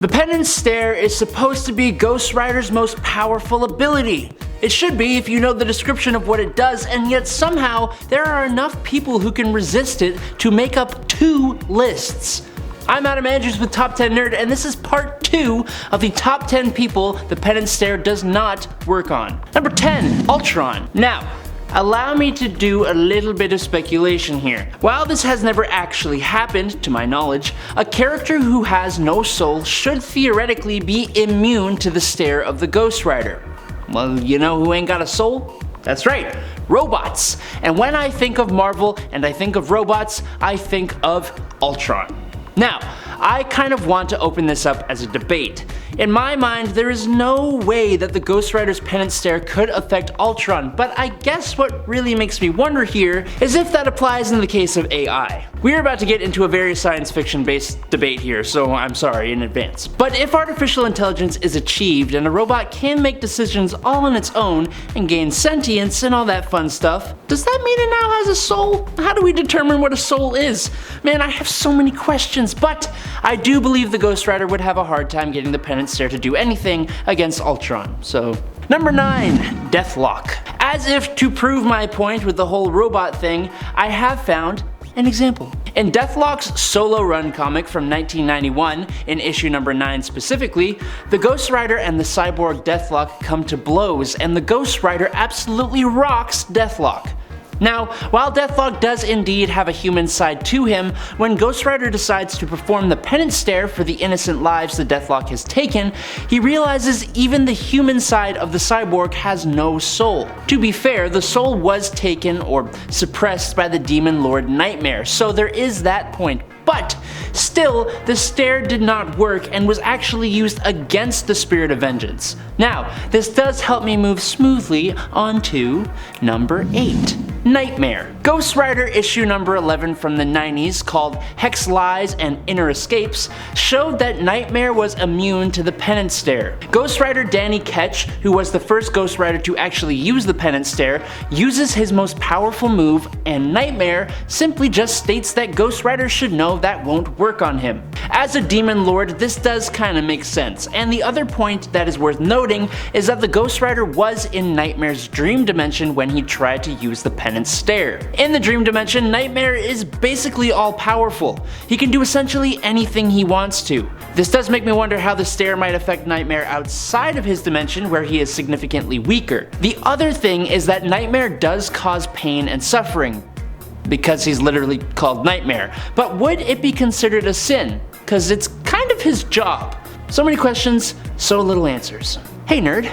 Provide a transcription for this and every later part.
The Penance Stare is supposed to be Ghost Rider's most powerful ability. It should be if you know the description of what it does, and yet somehow there are enough people who can resist it to make up 2 lists. I'm Adam Andrews with Top 10 Nerd, and this is part 2 of the top 10 people the Penance Stare does not work on. Number 10, Ultron. Now, allow me to do a little bit of speculation here. While this has never actually happened, to my knowledge, a character who has no soul should theoretically be immune to the stare of the Ghost Rider. Well, you know who ain't got a soul? That's right, robots. And when I think of Marvel and I think of robots, I think of Ultron. Now, I kind of want to open this up as a debate. In my mind, there is no way that the Ghost Rider's Penance Stare could affect Ultron, but I guess what really makes me wonder here is if that applies in the case of AI. We're about to get into a very science fiction based debate here, so I'm sorry in advance. But if artificial intelligence is achieved and a robot can make decisions all on its own and gain sentience and all that fun stuff, does that mean it now has a soul? How do we determine what a soul is? Man, I have so many questions, but I do believe the Ghost Rider would have a hard time getting the Penance Stare to do anything against Ultron, so. Number 9, Deathlok. As if to prove my point with the whole robot thing, I have found an example. In Deathlok's solo run comic from 1991, in issue number 9 specifically, the Ghost Rider and the cyborg Deathlok come to blows, and the Ghost Rider absolutely rocks Deathlok. Now, while Deathlok does indeed have a human side to him, when Ghost Rider decides to perform the Penance Stare for the innocent lives the Deathlok has taken, he realizes even the human side of the cyborg has no soul. To be fair, the soul was taken or suppressed by the demon lord Nightmare, so there is that point. But still, the stare did not work and was actually used against the Spirit of Vengeance. Now, this does help me move smoothly on to number 8. Nightmare. Ghost Rider issue number 11 from the 90s, called Hex Lies and Inner Escapes, showed that Nightmare was immune to the Penance Stare. Ghost Rider Danny Ketch, who was the first Ghost Rider to actually use the Penance Stare, uses his most powerful move, and Nightmare simply just states that Ghost Rider should know that won't work on him. As a demon lord, this does kinda make sense, and the other point that is worth noting is that the Ghost Rider was in Nightmare's dream dimension when he tried to use the Penance Stare. In the dream dimension, Nightmare is basically all powerful. He can do essentially anything he wants to. This does make me wonder how the stare might affect Nightmare outside of his dimension where he is significantly weaker. The other thing is that Nightmare does cause pain and suffering, because he's literally called Nightmare. But would it be considered a sin? Because it's kind of his job. So many questions, so little answers. Hey nerd,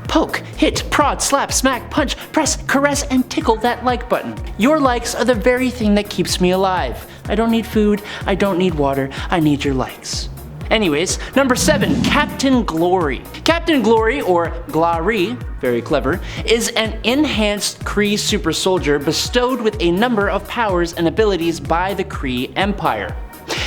poke, hit, prod, slap, smack, punch, press, caress, and tickle that like button. Your likes are the very thing that keeps me alive. I don't need food, I don't need water, I need your likes. Anyways, number 7, Captain Glory. Captain Glory, or Glari, very clever, is an enhanced Kree super soldier bestowed with a number of powers and abilities by the Kree Empire.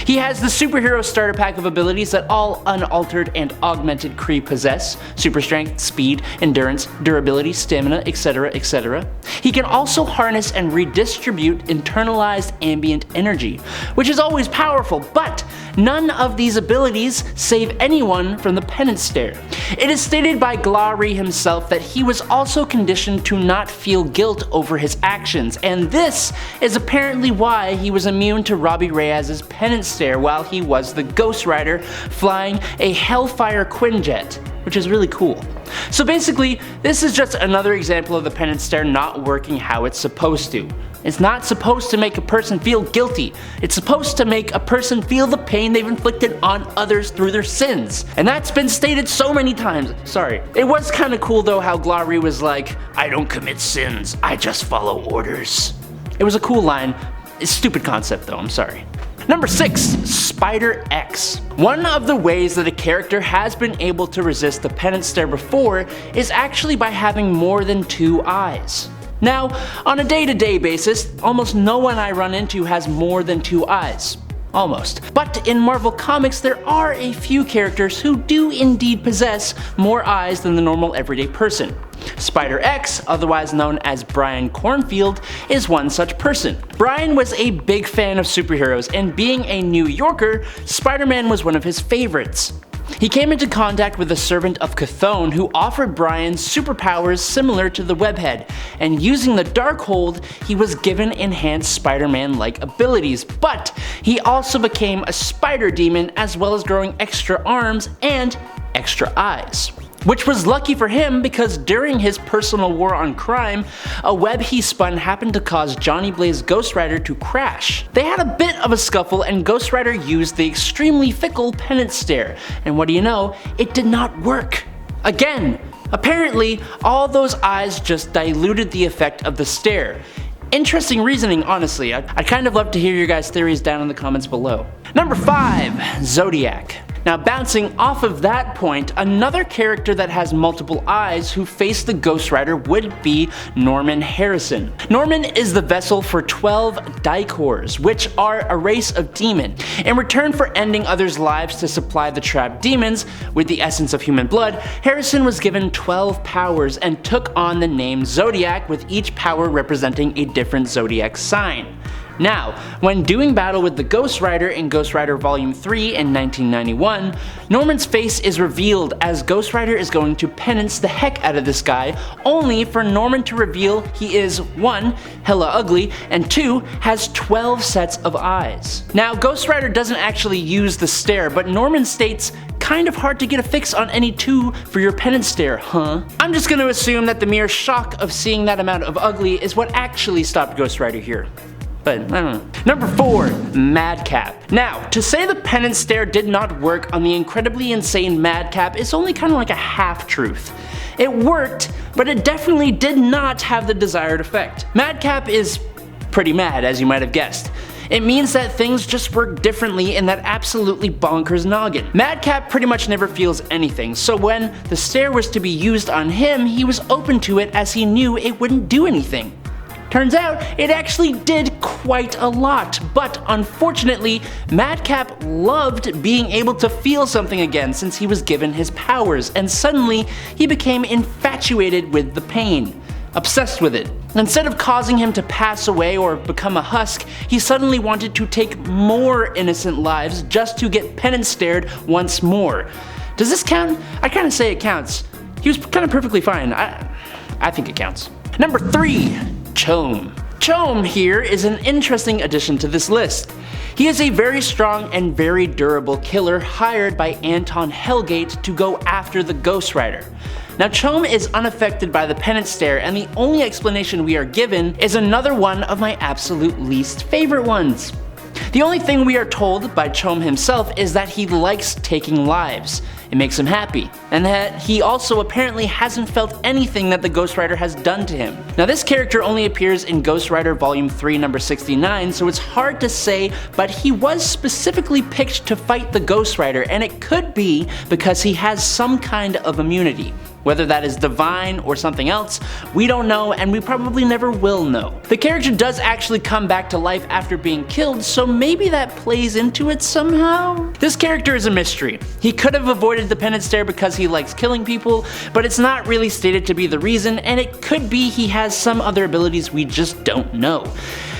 He has the superhero starter pack of abilities that all unaltered and augmented Kree possess: super strength, speed, endurance, durability, stamina, etc, etc. He can also harness and redistribute internalized ambient energy, which is always powerful, but none of these abilities save anyone from the Penance Stare. It is stated by Glari himself that he was also conditioned to not feel guilt over his actions, and this is apparently why he was immune to Robbie Reyes's Penance Stare while he was the Ghost Rider flying a Hellfire Quinjet, which is really cool. So basically, this is just another example of the Penance Stare not working how it's supposed to. It's not supposed to make a person feel guilty. It's supposed to make a person feel the pain they've inflicted on others through their sins. And that's been stated so many times. Sorry. It was kinda cool though how Glari was like, I don't commit sins, I just follow orders. It was a cool line. It's a stupid concept though, I'm sorry. Number 6, Spider X. One of the ways that a character has been able to resist the Penance Stare before is actually by having more than 2 eyes. Now, on a day-to-day basis, almost no one I run into has more than 2 eyes. Almost. But in Marvel Comics, there are a few characters who do indeed possess more eyes than the normal everyday person. Spider X, otherwise known as Brian Cornfield, is one such person. Brian was a big fan of superheroes, and being a New Yorker, Spider-Man was one of his favorites. He came into contact with a servant of Chthon who offered Brian superpowers similar to the webhead, and using the Darkhold, he was given enhanced Spider-Man-like abilities, but he also became a spider demon as well as growing extra arms and extra eyes. Which was lucky for him because during his personal war on crime, a web he spun happened to cause Johnny Blaze Ghost Rider to crash. They had a bit of a scuffle and Ghost Rider used the extremely fickle Penance stare, and what do you know, it did not work. Again, apparently all those eyes just diluted the effect of the stare. Interesting reasoning, honestly. I'd kind of love to hear your guys' theories down in the comments below. Number 5, Zodiac. Now bouncing off of that point, another character that has multiple eyes who faced the Ghost Rider would be Norman Harrison. Norman is the vessel for 12 Dicors, which are a race of demon. In return for ending others' lives to supply the trapped demons with the essence of human blood, Harrison was given 12 powers and took on the name Zodiac, with each power representing a different zodiac sign. Now, when doing battle with the Ghost Rider in Ghost Rider Volume 3 in 1991, Norman's face is revealed as Ghost Rider is going to penance the heck out of this guy, only for Norman to reveal he is 1, hella ugly, and 2, has 12 sets of eyes. Now, Ghost Rider doesn't actually use the stare, but Norman states, "Kind of hard to get a fix on any 2 for your penance stare, huh?" I'm just gonna assume that the mere shock of seeing that amount of ugly is what actually stopped Ghost Rider here. But I don't know. Number 4, Madcap. Now, to say the penance stare did not work on the incredibly insane Madcap is only kind of like a half-truth. It worked, but it definitely did not have the desired effect. Madcap is pretty mad, as you might have guessed. It means that things just work differently in that absolutely bonkers noggin. Madcap pretty much never feels anything, so when the stare was to be used on him, he was open to it as he knew it wouldn't do anything. Turns out, it actually did quite a lot, but unfortunately, Madcap loved being able to feel something again since he was given his powers, and suddenly he became infatuated with the pain. Obsessed with it. Instead of causing him to pass away or become a husk, he suddenly wanted to take more innocent lives just to get penance stared once more. Does this count? I kinda say it counts. He was kinda perfectly fine. I think it counts. Number 3. Choam. Choam here is an interesting addition to this list. He is a very strong and very durable killer hired by Anton Hellgate to go after the Ghost Rider. Now Choam is unaffected by the penance stare, and the only explanation we are given is another one of my absolute least favorite ones. The only thing we are told by Choam himself is that he likes taking lives. It makes him happy, and that he also apparently hasn't felt anything that the Ghost Rider has done to him. Now this character only appears in Ghost Rider Volume 3 number 69, so it's hard to say, but he was specifically picked to fight the Ghost Rider, and it could be because he has some kind of immunity. Whether that is divine or something else, we don't know, and we probably never will know. The character does actually come back to life after being killed, so maybe that plays into it somehow? This character is a mystery. He could have avoided the penance stare because he likes killing people, but it's not really stated to be the reason, and it could be he has some other abilities we just don't know.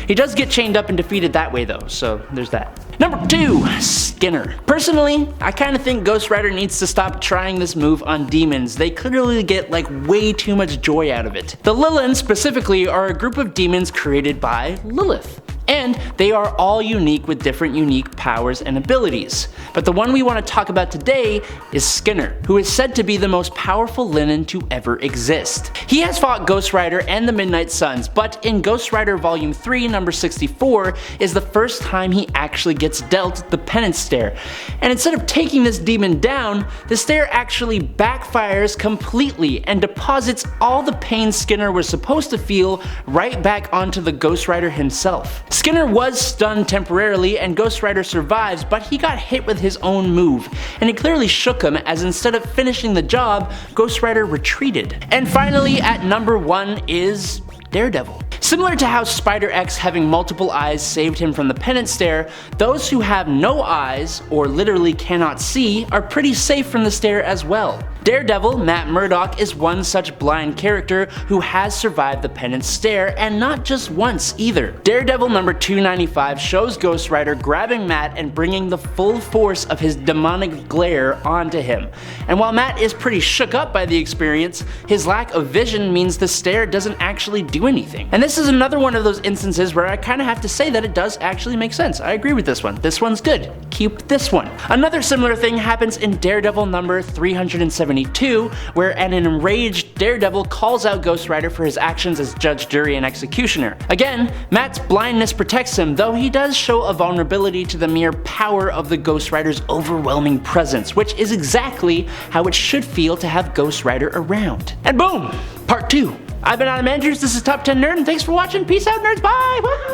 He does get chained up and defeated that way though, so there's that. Number 2, Skinner. Personally, I kinda think Ghost Rider needs to stop trying this move on demons. They clearly get like way too much joy out of it. The Lilins specifically are a group of demons created by Lilith. And they are all unique with different unique powers and abilities. But the one we want to talk about today is Skinner, who is said to be the most powerful Linin to ever exist. He has fought Ghost Rider and the Midnight Suns, but in Ghost Rider Volume 3 number 64 is the first time he actually gets dealt the penance stare. And instead of taking this demon down, the stare actually backfires completely and deposits all the pain Skinner was supposed to feel right back onto the Ghost Rider himself. Skinner was stunned temporarily and Ghost Rider survives, but he got hit with his own move, and it clearly shook him as instead of finishing the job, Ghost Rider retreated. And finally at number 1 is Daredevil. Similar to how Spider-X having multiple eyes saved him from the penance stare, those who have no eyes, or literally cannot see, are pretty safe from the stare as well. Daredevil, Matt Murdock, is one such blind character who has survived the Penance stare, and not just once either. Daredevil number 295 shows Ghost Rider grabbing Matt and bringing the full force of his demonic glare onto him. And while Matt is pretty shook up by the experience, his lack of vision means the stare doesn't actually do anything. And this is another one of those instances where I kind of have to say that it does actually make sense. I agree with this one. This one's good. Keep this one. Another similar thing happens in Daredevil number 372, where an enraged Daredevil calls out Ghost Rider for his actions as judge, jury, and executioner. Again, Matt's blindness protects him, though he does show a vulnerability to the mere power of the Ghost Rider's overwhelming presence, which is exactly how it should feel to have Ghost Rider around. And boom! Part 2. I've been Adam Andrews, this is Top 10 Nerd, and thanks for watching. Peace out, nerds, bye! Woo!